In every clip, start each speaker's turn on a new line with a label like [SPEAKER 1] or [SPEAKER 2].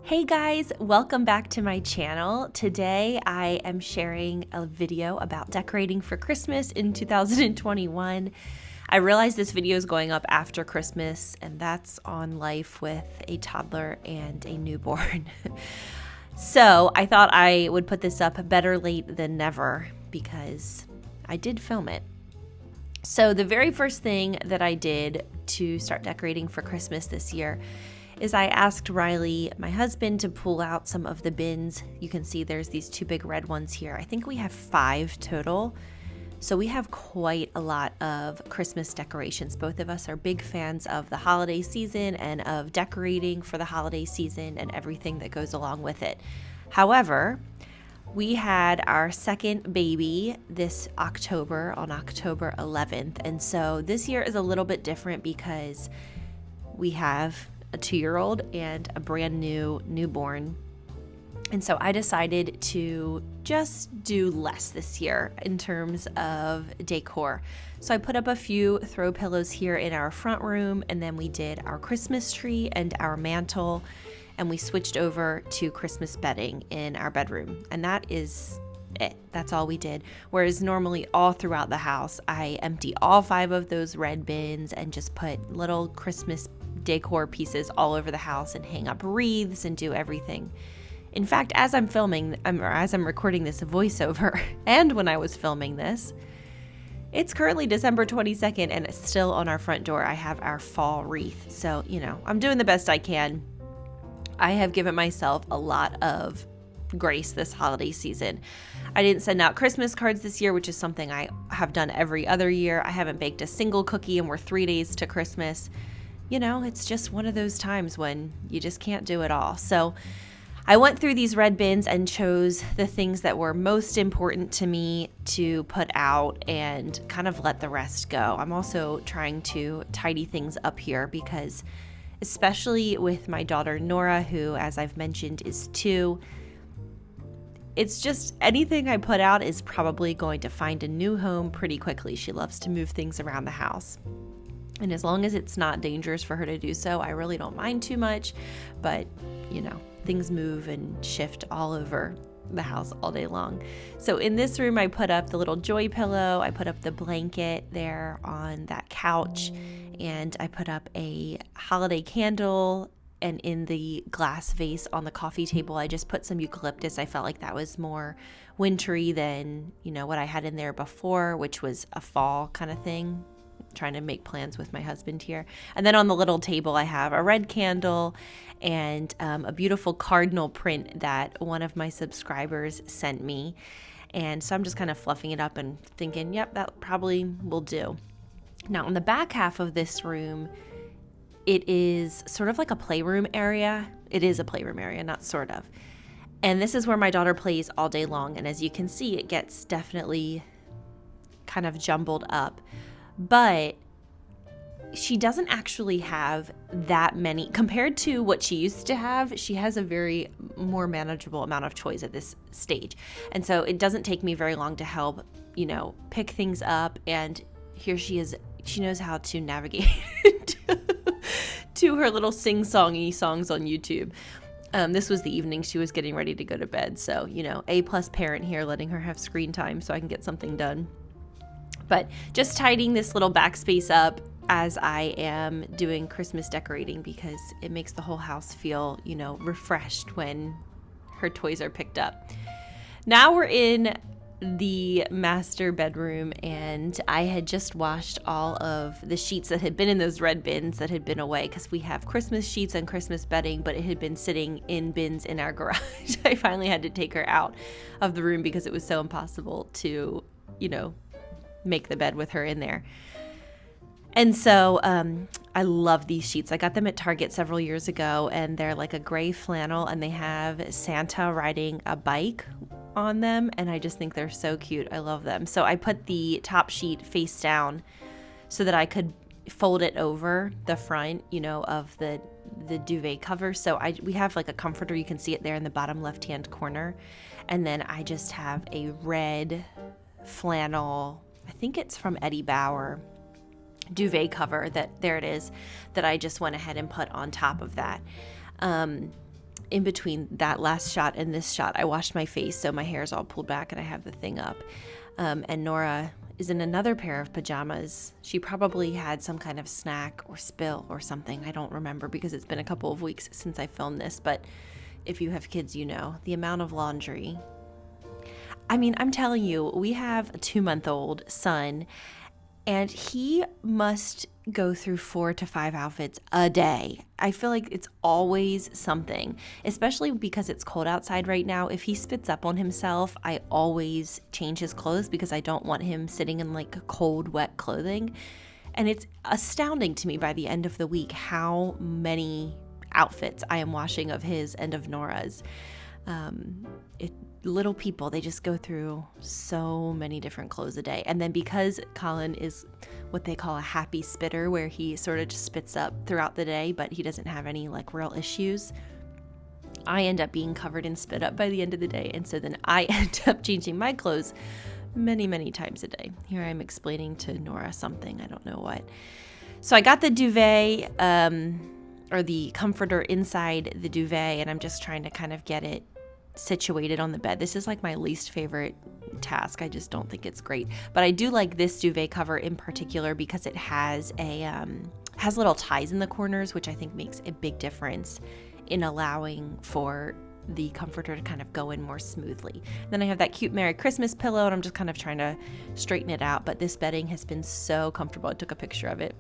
[SPEAKER 1] Hey guys, welcome back to my channel. Today I am sharing a video about decorating for Christmas in 2021. I realize this video is going up after Christmas, and that's on life with a toddler and a newborn. So I thought I would put this up better late than never because I did film it. So the very first thing that I did to start decorating for Christmas this year is I asked Riley, my husband, to pull out some of the bins. You can see there's these two big red ones here. I think we have 5 total. So we have quite a lot of Christmas decorations. Both of us are big fans of the holiday season and of decorating for the holiday season and everything that goes along with it. However, we had our second baby this October, on October 11th. And so this year is a little bit different because we have a 2-year-old and a brand new newborn. And so I decided to just do less this year in terms of decor. So I put up a few throw pillows here in our front room, and then we did our Christmas tree and our mantle, and we switched over to Christmas bedding in our bedroom. And that is it. That's all we did. Whereas normally all throughout the house, I empty all 5 of those red bins and just put little Christmas decor pieces all over the house and hang up wreaths and do everything. In fact, as I'm recording this voiceover, and when I was filming this, it's currently December 22nd and it's still on our front door. I have our fall wreath. So, I'm doing the best I can. I have given myself a lot of grace this holiday season. I didn't send out Christmas cards this year, which is something I have done every other year. I haven't baked a single cookie, and we're 3 days to Christmas. It's just one of those times when you just can't do it all. So I went through these red bins and chose the things that were most important to me to put out and kind of let the rest go. I'm also trying to tidy things up here because, especially with my daughter Nora, who, as I've mentioned, is 2, it's just anything I put out is probably going to find a new home pretty quickly. She loves to move things around the house. And as long as it's not dangerous for her to do so, I really don't mind too much. But, things move and shift all over the house all day long. So in this room, I put up the little joy pillow. I put up the blanket there on that couch. And I put up a holiday candle. And in the glass vase on the coffee table, I just put some eucalyptus. I felt like that was more wintry than, what I had in there before, which was a fall kind of thing. Trying to make plans with my husband here. And then on the little table, I have a red candle and a beautiful cardinal print that one of my subscribers sent me. And so I'm just kind of fluffing it up and thinking, yep, that probably will do. Now, on the back half of this room, it is sort of like a playroom area. It is a playroom area, not sort of. And this is where my daughter plays all day long. And as you can see, it gets definitely kind of jumbled up. But she doesn't actually have that many. Compared to what she used to have, she has a very more manageable amount of toys at this stage. And so it doesn't take me very long to help, pick things up. And here she is. She knows how to navigate to her little sing-songy songs on YouTube. This was the evening she was getting ready to go to bed. So, A+ parent here, letting her have screen time so I can get something done. But just tidying this little backspace up as I am doing Christmas decorating because it makes the whole house feel, refreshed when her toys are picked up. Now we're in the master bedroom, and I had just washed all of the sheets that had been in those red bins that had been away because we have Christmas sheets and Christmas bedding, but it had been sitting in bins in our garage. I finally had to take her out of the room because it was so impossible to, make the bed with her in there. And so I love these sheets. I got them at Target several years ago, and they're like a gray flannel, and they have Santa riding a bike on them, and I just think they're so cute. I love them. So I put the top sheet face down so that I could fold it over the front, of the duvet cover. So we have like a comforter. You can see it there in the bottom left-hand corner. And then I just have a red flannel, I think it's from Eddie Bauer, duvet cover that I just went ahead and put on top of that. in between that last shot and this shot, I washed my face, so my hair's all pulled back and I have the thing up. And Nora is in another pair of pajamas. She probably had some kind of snack or spill or something. I don't remember because it's been a couple of weeks since I filmed this, but if you have kids, you know the amount of laundry. I mean, I'm telling you, we have a 2-month-old son, and he must go through 4 to 5 outfits a day. I feel like it's always something, especially because it's cold outside right now. If he spits up on himself, I always change his clothes because I don't want him sitting in like cold, wet clothing. And it's astounding to me by the end of the week how many outfits I am washing of his and of Nora's. Little people, they just go through so many different clothes a day. And then because Colin is what they call a happy spitter, where he sort of just spits up throughout the day, but he doesn't have any like real issues, I end up being covered in spit up by the end of the day. And so then I end up changing my clothes many, many times a day. Here I'm explaining to Nora something, I don't know what. So I got the duvet, or the comforter inside the duvet, and I'm just trying to kind of get it situated on the bed. This is like my least favorite task. I just don't think it's great. But I do like this duvet cover in particular because it has has little ties in the corners, which I think makes a big difference in allowing for the comforter to kind of go in more smoothly. Then I have that cute Merry Christmas pillow, and I'm just kind of trying to straighten it out. But this bedding has been so comfortable. I took a picture of it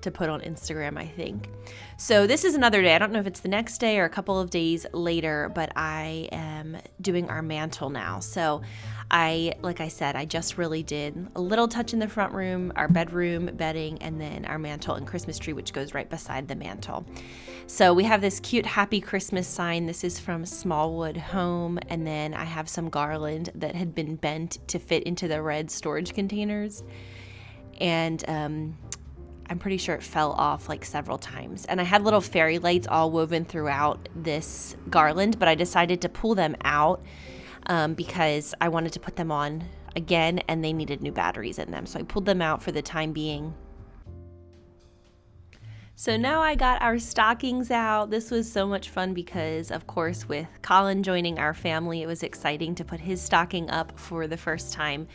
[SPEAKER 1] to put on Instagram, I think. So this is another day. I don't know if it's the next day or a couple of days later, but I am doing our mantle now. So like I said, I just really did a little touch in the front room, our bedroom, bedding, and then our mantle and Christmas tree, which goes right beside the mantle. So we have this cute Happy Christmas sign. This is from Smallwood Home. And then I have some garland that had been bent to fit into the red storage containers. And I'm pretty sure it fell off like several times. And I had little fairy lights all woven throughout this garland, but I decided to pull them out because I wanted to put them on again, and they needed new batteries in them. So I pulled them out for the time being. So now I got our stockings out. This was so much fun because, of course, with Colin joining our family, it was exciting to put his stocking up for the first time.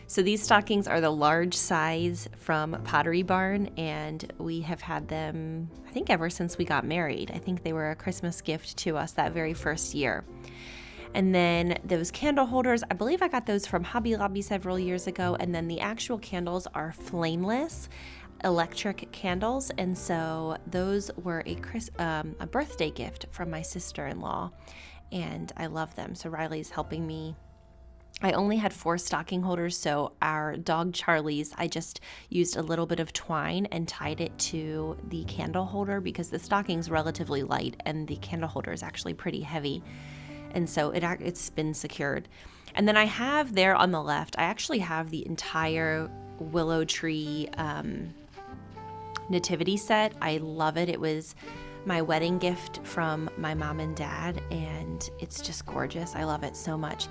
[SPEAKER 1] So these stockings are the large size from Pottery Barn, and we have had them, I think, ever since we got married. I think they were a Christmas gift to us that very first year. And then those candle holders, I believe I got those from Hobby Lobby several years ago, and then the actual candles are flameless electric candles, and so those were a birthday gift from my sister-in-law, and I love them. So Riley's helping me. I only had 4 stocking holders, so our dog Charlie's, I just used a little bit of twine and tied it to the candle holder because the stocking's relatively light and the candle holder is actually pretty heavy, and so it's been secured. And then I have there on the left, I actually have the entire willow tree nativity set. I love it. It was my wedding gift from my mom and dad, and it's just gorgeous. I love it so much.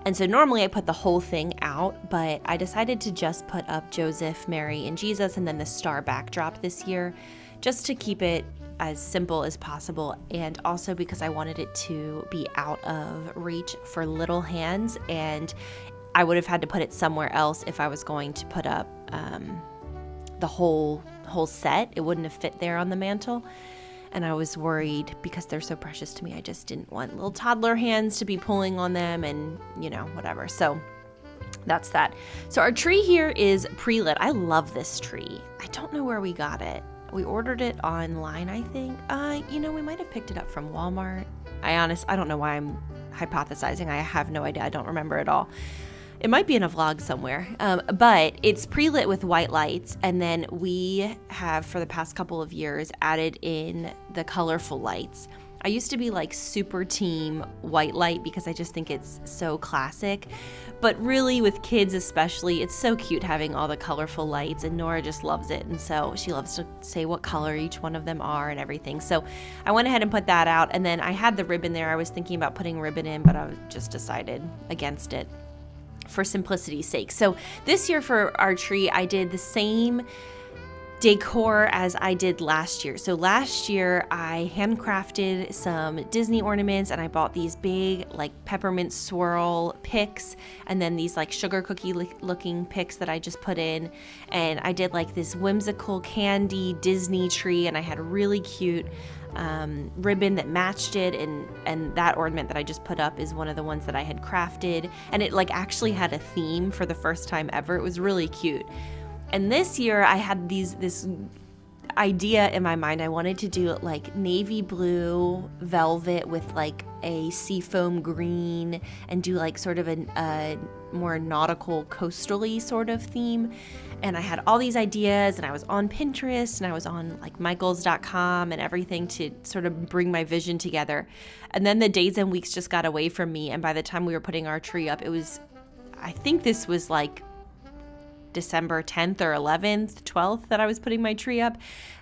[SPEAKER 1] And so normally I put the whole thing out, but I decided to just put up Joseph, Mary, and Jesus, and then the star backdrop this year, just to keep it as simple as possible, and also because I wanted it to be out of reach for little hands, and I would have had to put it somewhere else if I was going to put up the whole set. It wouldn't have fit there on the mantle. And I was worried because they're so precious to me. I just didn't want little toddler hands to be pulling on them and, whatever. So that's that. So our tree here is pre-lit. I love this tree. I don't know where we got it. We ordered it online, I think. We might have picked it up from Walmart. I don't know why I'm hypothesizing. I have no idea. I don't remember at all. It might be in a vlog somewhere, but it's pre-lit with white lights, and then we have, for the past couple of years, added in the colorful lights. I used to be like super team white light because I just think it's so classic, but really with kids especially, it's so cute having all the colorful lights, and Nora just loves it, and so she loves to say what color each one of them are and everything. So I went ahead and put that out, and then I had the ribbon there. I was thinking about putting ribbon in, but I just decided against it for simplicity's sake. So this year for our tree, I did the same decor as I did last year. So last year I handcrafted some Disney ornaments, and I bought these big like peppermint swirl picks, and then these like sugar cookie looking picks that I just put in, and I did like this whimsical candy Disney tree, and I had a really cute ribbon that matched it, and that ornament that I just put up is one of the ones that I had crafted, and it like actually had a theme for the first time ever. It was really cute. And this year I had this idea in my mind. I wanted to do like navy blue velvet with like a seafoam green, and do like sort of a more nautical coastal-y sort of theme. And I had all these ideas, and I was on Pinterest, and I was on like michaels.com and everything to sort of bring my vision together. And then the days and weeks just got away from me, and by the time we were putting our tree up, I think this was like December 10th or 11th, 12th that I was putting my tree up.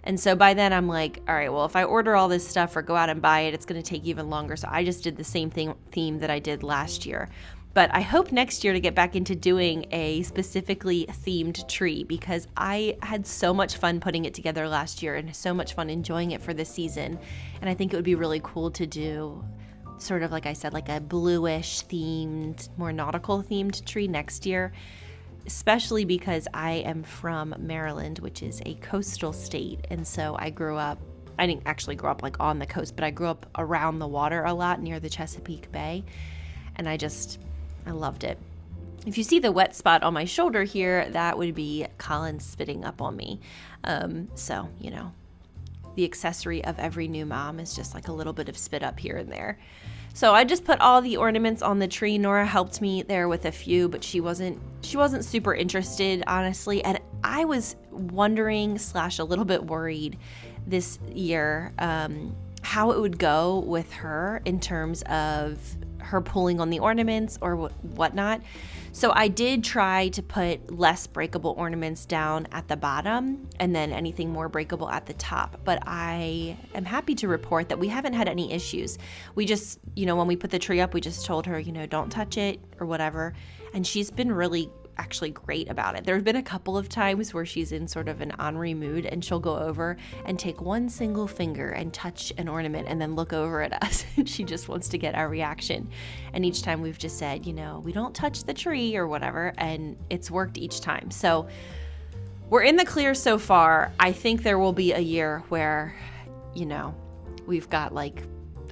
[SPEAKER 1] And so by then I'm like, all right, well, if I order all this stuff or go out and buy it, it's going to take even longer. So I just did the same theme that I did last year. But I hope next year to get back into doing a specifically themed tree, because I had so much fun putting it together last year and so much fun enjoying it for this season. And I think it would be really cool to do sort of, like I said, like a bluish themed, more nautical themed tree next year. Especially because I am from Maryland, which is a coastal state. And so I didn't actually grow up like on the coast, but I grew up around the water a lot near the Chesapeake Bay. And I loved it. If you see the wet spot on my shoulder here, that would be Colin spitting up on me. So, you know, the accessory of every new mom is just like a little bit of spit up here and there. So I just put all the ornaments on the tree. Nora helped me there with a few, but she wasn't super interested, honestly. And I was wondering / a little bit worried this year how it would go with her in terms of her pulling on the ornaments or whatnot. So I did try to put less breakable ornaments down at the bottom and then anything more breakable at the top. But I am happy to report that we haven't had any issues. We just, when we put the tree up, we just told her, don't touch it or whatever. And she's been really actually great about it. There have been a couple of times where she's in sort of an ornery mood, and she'll go over and take one single finger and touch an ornament and then look over at us. She just wants to get our reaction. And each time we've just said, we don't touch the tree or whatever, and it's worked each time. So we're in the clear so far. I think there will be a year where, we've got like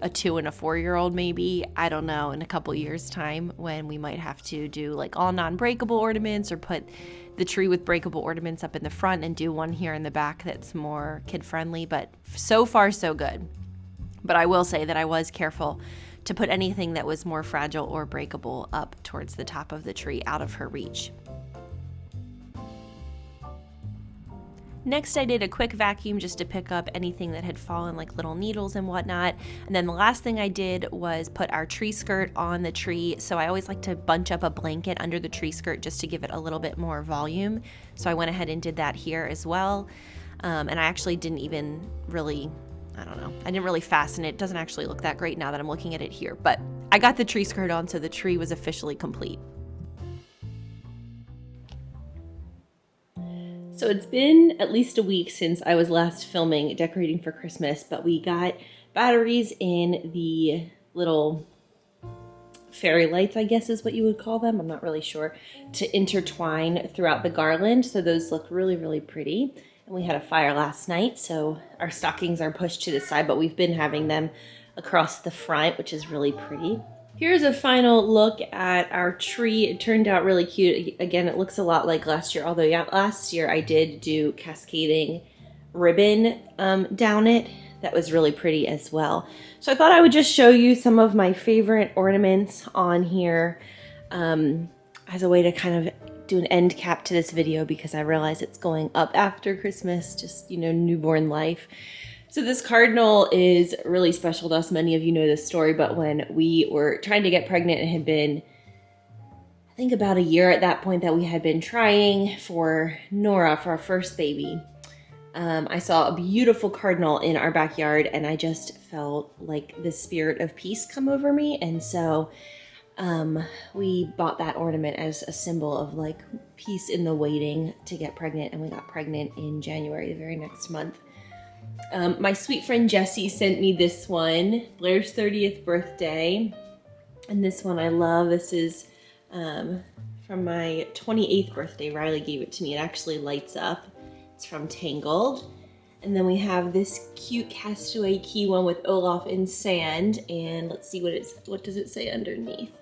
[SPEAKER 1] a 2 and a 4-year-old maybe, I don't know, in a couple years time, when we might have to do like all non-breakable ornaments, or put the tree with breakable ornaments up in the front and do one here in the back that's more kid-friendly. But so far so good. But I will say that I was careful to put anything that was more fragile or breakable up towards the top of the tree, out of her reach. Next, I did a quick vacuum just to pick up anything that had fallen, like little needles and whatnot. And then the last thing I did was put our tree skirt on the tree. So I always like to bunch up a blanket under the tree skirt just to give it a little bit more volume. So I went ahead and did that here as well. And I actually didn't even really, I didn't really fasten it. It doesn't actually look that great now that I'm looking at it here. But I got the tree skirt on, so the tree was officially complete. So it's been at least a week since I was last filming Decorating for Christmas, but we got batteries in the little fairy lights, I guess is what you would call them, I'm not really sure, to intertwine throughout the garland. So those look really, really pretty. And we had a fire last night, so our stockings are pushed to the side, but we've been having them across the front, which is really pretty. Here's a final look at our tree. It turned out really cute. Again, it looks a lot like last year, although last year I did do cascading ribbon down it. That was really pretty as well. So I thought I would just show you some of my favorite ornaments on here as a way to kind of do an end cap to this video, because I realize it's going up after Christmas, just, newborn life. So this cardinal is really special to us. Many of you know this story, but when we were trying to get pregnant, it had been, I think, about a year at that point that we had been trying for Nora, for our first baby. I saw a beautiful cardinal in our backyard, and I just felt like the spirit of peace come over me. And so We bought that ornament as a symbol of like peace in the waiting to get pregnant, and we got pregnant in January, the very next month. My sweet friend Jessie sent me this one, Blair's 30th birthday. And this one I love. This is from my 28th birthday. Riley gave it to me. It actually lights up. It's from Tangled. And then we have this cute castaway key one with Olaf in sand. And let's see what does it say underneath.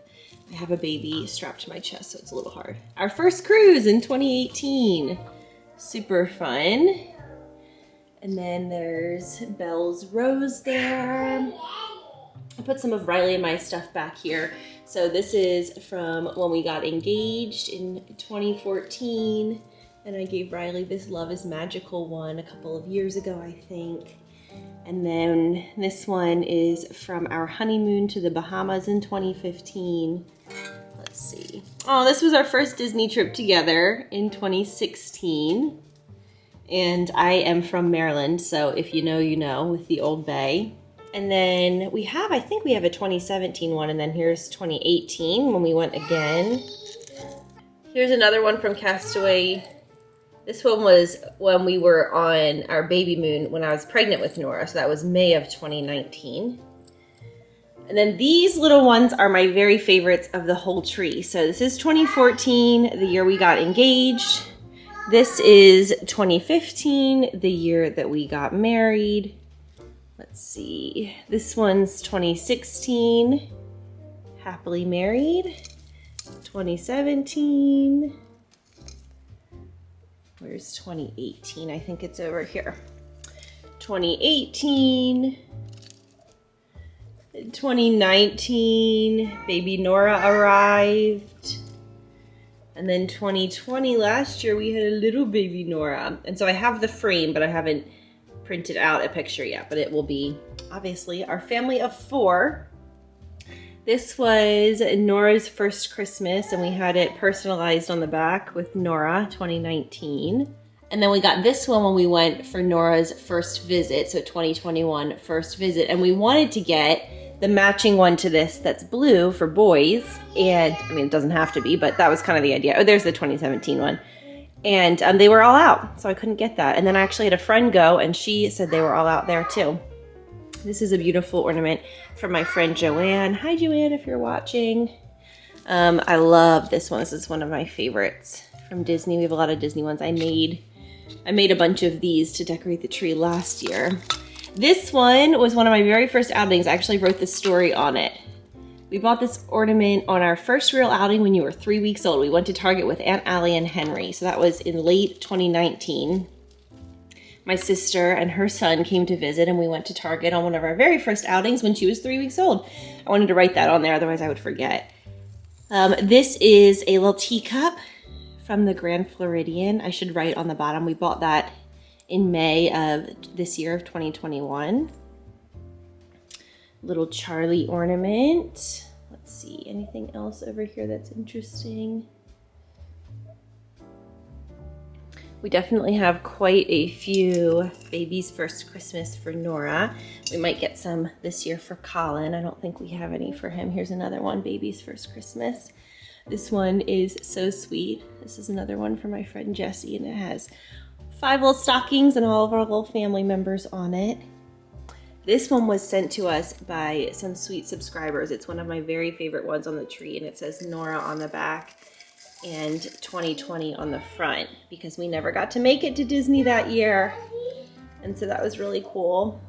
[SPEAKER 1] I have a baby strapped to my chest, so it's a little hard. Our first cruise in 2018. Super fun. And then there's Belle's rose there. I put some of Riley and my stuff back here. So this is from when we got engaged in 2014. And I gave Riley this Love is Magical one a couple of years ago, I think. And then this one is from our honeymoon to the Bahamas in 2015. Let's see. Oh, this was our first Disney trip together in 2016. And I am from Maryland, so if you know, you know, with the Old Bay. And then I think we have a 2017 one, and then here's 2018 when we went again. Here's another one from Castaway. This one was when we were on our baby moon when I was pregnant with Nora, so that was May of 2019. And then these little ones are my very favorites of the whole tree. So this is 2014, the year we got engaged. This is 2015, the year that we got married. Let's see, this one's 2016, happily married. 2017, where's 2018? I think it's over here. 2018, 2019, baby Nora arrived. And then 2020, last year, we had a little baby Nora. And so I have the frame, but I haven't printed out a picture yet, but it will be obviously our family of 4. This was Nora's first Christmas, and we had it personalized on the back with Nora 2019. And then we got this one when we went for Nora's first visit, so 2021 first visit, and we wanted to get the matching one to this that's blue for boys. And I mean, it doesn't have to be, but that was kind of the idea. Oh, there's the 2017 one. And they were all out, so I couldn't get that. And then I actually had a friend go, and she said they were all out there too. This is a beautiful ornament from my friend Joanne. Hi, Joanne, if you're watching. I love this one. This is one of my favorites from Disney. We have a lot of Disney ones. I made a bunch of these to decorate the tree last year. This one was one of my very first outings. I actually wrote the story on it. We bought this ornament on our first real outing when you were 3 weeks old. We went to Target with Aunt Allie and Henry. So that was in late 2019. My sister and her son came to visit, and we went to Target on one of our very first outings when she was 3 weeks old. I wanted to write that on there, otherwise I would forget. This is a little teacup from the Grand Floridian. I should write on the bottom. We bought that in May of this year of 2021. Little Charlie ornament. Let's see, anything else over here that's interesting? We definitely have quite a few baby's first Christmas for Nora. We might get some this year for Colin. I don't think we have any for him. Here's another one, baby's first Christmas. This one is so sweet. This is another one for my friend Jessie, and it has 5 little stockings and all of our little family members on it. This one was sent to us by some sweet subscribers. It's one of my very favorite ones on the tree, and it says Nora on the back and 2020 on the front, because we never got to make it to Disney that year. And so that was really cool.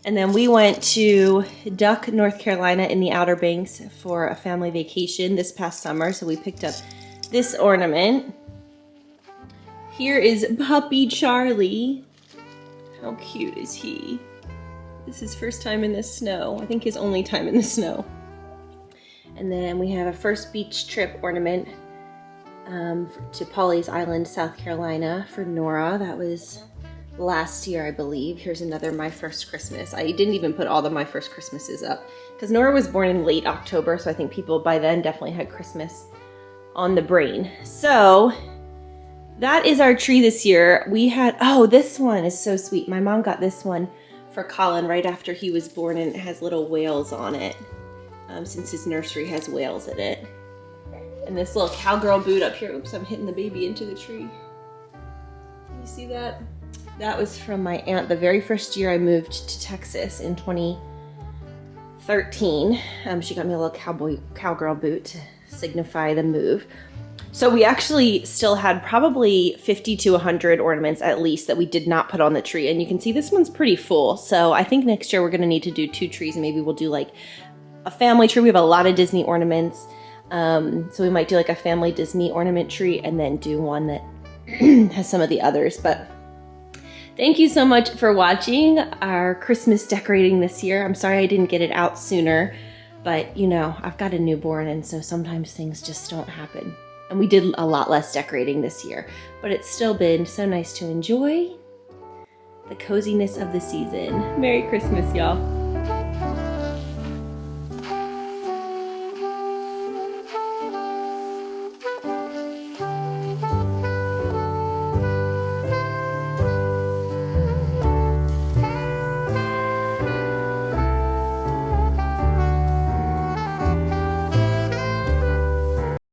[SPEAKER 1] And then we went to Duck, North Carolina in the Outer Banks for a family vacation this past summer. So we picked up this ornament. Here is puppy Charlie. How cute is he? This is his first time in the snow. I think his only time in the snow. And then we have a first beach trip ornament to Pawleys Island, South Carolina for Nora. That was last year, I believe. Here's another My First Christmas. I didn't even put all of My First Christmases up because Nora was born in late October, so I think people by then definitely had Christmas on the brain. So that is our tree this year. We had, oh, this one is so sweet. My mom got this one for Colin right after he was born, and it has little whales on it. since his nursery has whales in it. And this little cowgirl boot up here. Oops, I'm hitting the baby into the tree. You see that? That was from my aunt the very first year I moved to Texas in 2013. She got me a little cowgirl boot to signify the move. So we actually still had probably 50 to 100 ornaments at least that we did not put on the tree. And you can see this one's pretty full. So I think next year we're gonna need to do 2 trees, and maybe we'll do like a family tree. We have a lot of Disney ornaments. So we might do like a family Disney ornament tree and then do one that has some of the others. But thank you so much for watching our Christmas decorating this year. I'm sorry I didn't get it out sooner, but you know, I've got a newborn, and so sometimes things just don't happen. And we did a lot less decorating this year, but it's still been so nice to enjoy the coziness of the season. Merry Christmas, y'all.